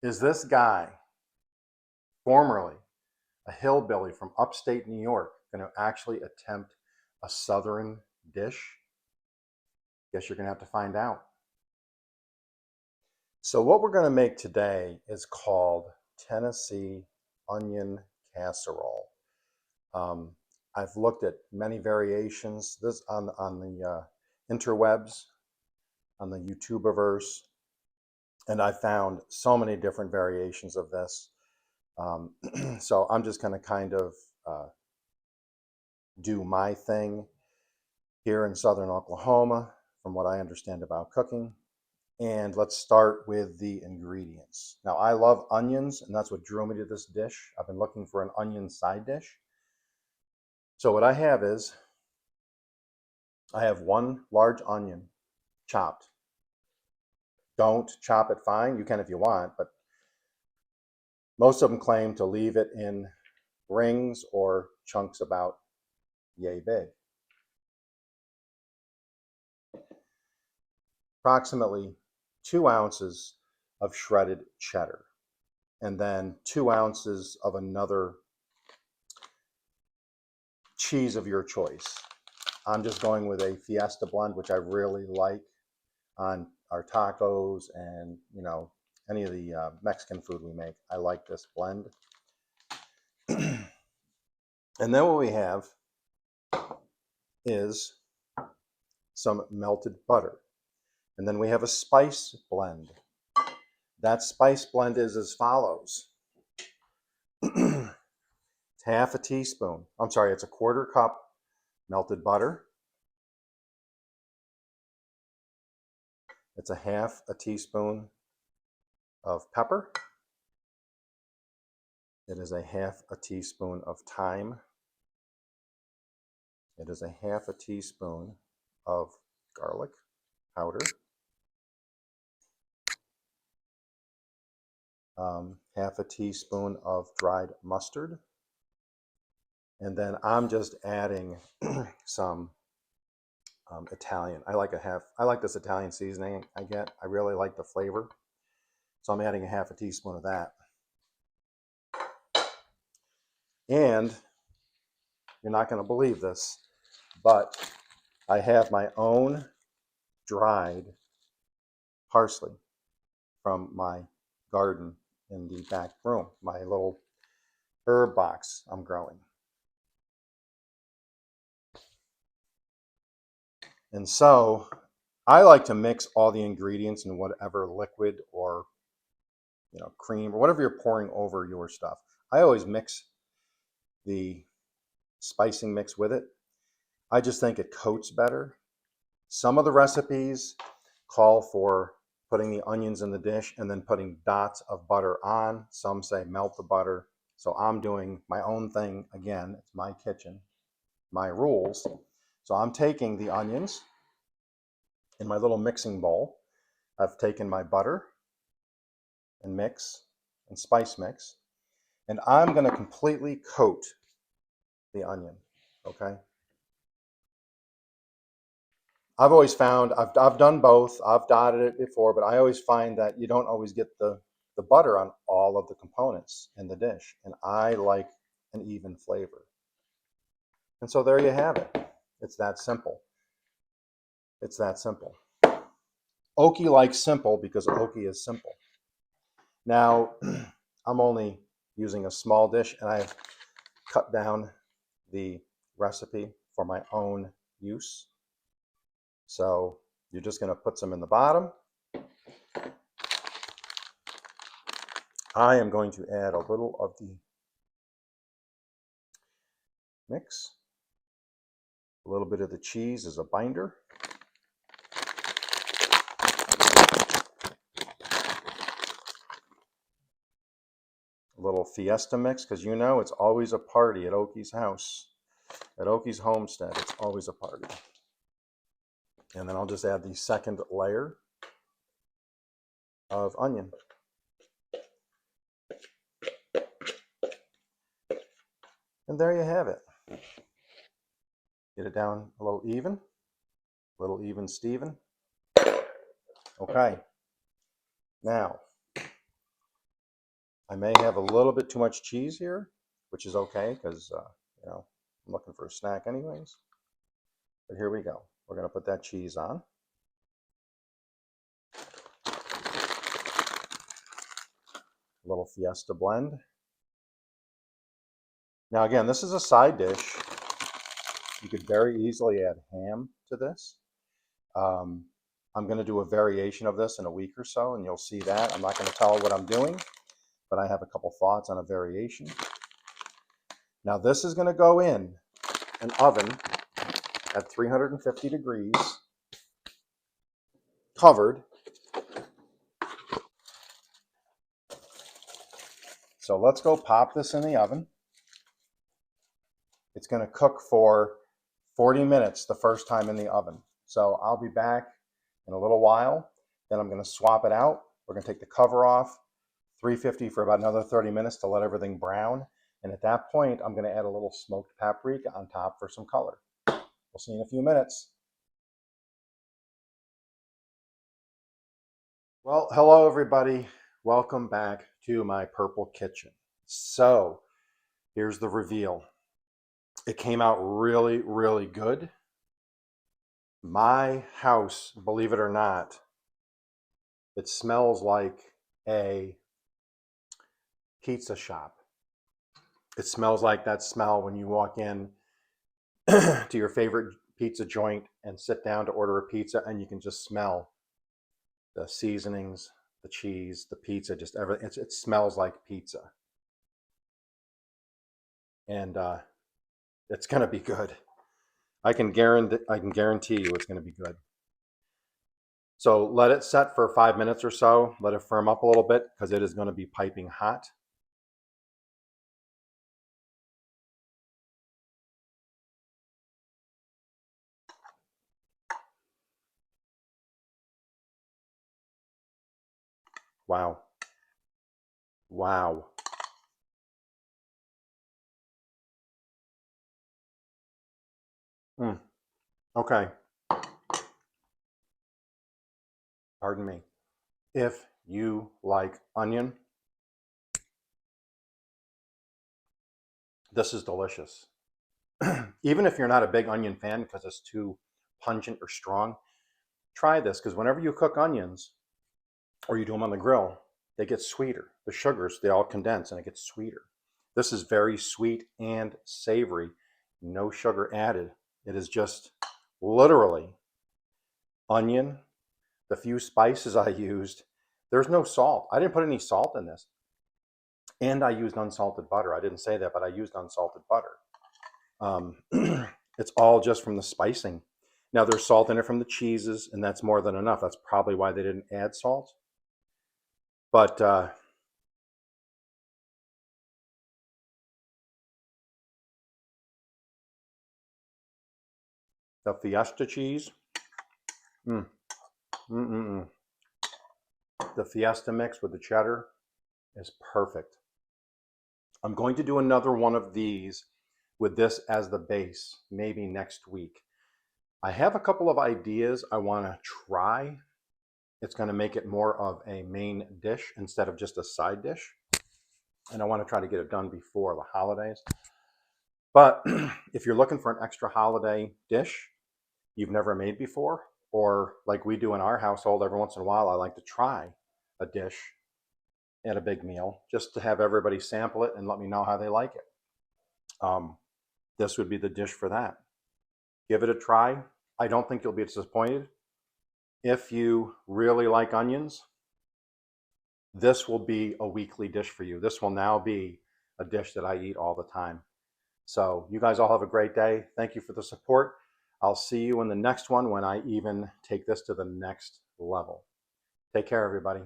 Is this guy, formerly a hillbilly from upstate New York, going to actually attempt a southern dish? Guess you're going to have to find out. So what we're going to make today is called Tennessee Onion Casserole. I've looked at many variations this on the interwebs, on the YouTuberverse, and I found so many different variations of this. So I'm just going to kind of do my thing here in southern Oklahoma, from what I understand about cooking. And let's start with the ingredients. Now, I love onions, and that's what drew me to this dish. I've been looking for an onion side dish. So what I have is, I have one large onion chopped. Don't chop it fine. You can if you want, but most of them claim to leave it in rings or chunks about yay big. Approximately 2 ounces of shredded cheddar, and then 2 ounces of another cheese of your choice. I'm just going with a Fiesta blend, which I really like on our tacos and, you know, any of the Mexican food we make. I like this blend. And then what we have is some melted butter. And then we have a spice blend. That spice blend is as follows. It's half a teaspoon. I'm sorry, it's a quarter cup melted butter. It's a half a teaspoon of pepper. It is a half a teaspoon of thyme. It is a half a teaspoon of garlic powder. Half a teaspoon of dried mustard. And then I'm just adding some Italian. I like this Italian seasoning I get. I really like the flavor. So I'm adding a half a teaspoon of that. And you're not going to believe this, but I have my own dried parsley from my garden in the back room, my little herb box I'm growing. And so I like to mix all the ingredients in whatever liquid or, you know, cream or whatever you're pouring over your stuff. I always mix the spicing mix with it. I just think it coats better. Some of the recipes call for putting the onions in the dish and then putting dots of butter on. Some say melt the butter. So I'm doing my own thing again. It's my kitchen, my rules. So I'm taking the onions in my little mixing bowl. I've taken my butter and mix and spice mix, and I'm going to completely coat the onion, okay? I've always found, I've done both, I've dotted it before, but I always find that you don't always get the butter on all of the components in the dish, and I like an even flavor. And so there you have it. It's that simple. It's that simple. Okie likes simple because Okie is simple. Now, I'm only using a small dish, and I've cut down the recipe for my own use. So you're just going to put some in the bottom. I am going to add a little of the mix. A little bit of the cheese as a binder. A little Fiesta mix, because you know it's always a party at Okie's house. At Okie's homestead, it's always a party. And then I'll just add the second layer of onion. And there you have it. Get it down a little even Steven. Okay. Now, I may have a little bit too much cheese here, which is okay because, I'm looking for a snack anyways. But here we go. We're going to put that cheese on. A little Fiesta blend. Now again, this is a side dish. You could very easily add ham to this. I'm going to do a variation of this in a week or so, and you'll see that. I'm not going to tell what I'm doing, but I have a couple thoughts on a variation. Now this is going to go in an oven at 350 degrees, covered. So let's go pop this in the oven. It's going to cook for 40 minutes the first time in the oven. So I'll be back in a little while. Then I'm going to swap it out. We're going to take the cover off, 350 for about another 30 minutes to let everything brown. And at that point, I'm going to add a little smoked paprika on top for some color. We'll see you in a few minutes. Well, hello everybody. Welcome back to my purple kitchen. So here's the reveal. It came out really, really good. My house, believe it or not, it smells like a pizza shop. It smells like that smell when you walk in to your favorite pizza joint and sit down to order a pizza, and you can just smell the seasonings, the cheese, the pizza, just everything. It smells like pizza. And it's going to be good. I can guarantee you it's going to be good. So let it set for 5 minutes or so. Let it firm up a little bit because it is going to be piping hot. Wow. Wow. Okay. Pardon me. If you like onion, this is delicious. Even if you're not a big onion fan because it's too pungent or strong, try this because whenever you cook onions or you do them on the grill, they get sweeter. The sugars, they all condense and it gets sweeter. This is very sweet and savory, no sugar added. It is just literally onion, the few spices I used. There's no salt. I didn't put any salt in this. And I used unsalted butter. I didn't say that, but I used unsalted butter. It's all just from the spicing. Now there's salt in it from the cheeses, and that's more than enough. That's probably why they didn't add salt. But the Fiesta cheese, the Fiesta mix with the cheddar is perfect. I'm going to do another one of these with this as the base, maybe next week. I have a couple of ideas I want to try. It's going to make it more of a main dish instead of just a side dish. And I want to try to get it done before the holidays. But if you're looking for an extra holiday dish you've never made before, or like we do in our household every once in a while, I like to try a dish at a big meal just to have everybody sample it and let me know how they like it. This would be the dish for that. Give it a try. I don't think you'll be disappointed. If you really like onions, this will be a weekly dish for you. This will now be a dish that I eat all the time. So you guys all have a great day. Thank you for the support. I'll see you in the next one when I even take this to the next level. Take care, everybody.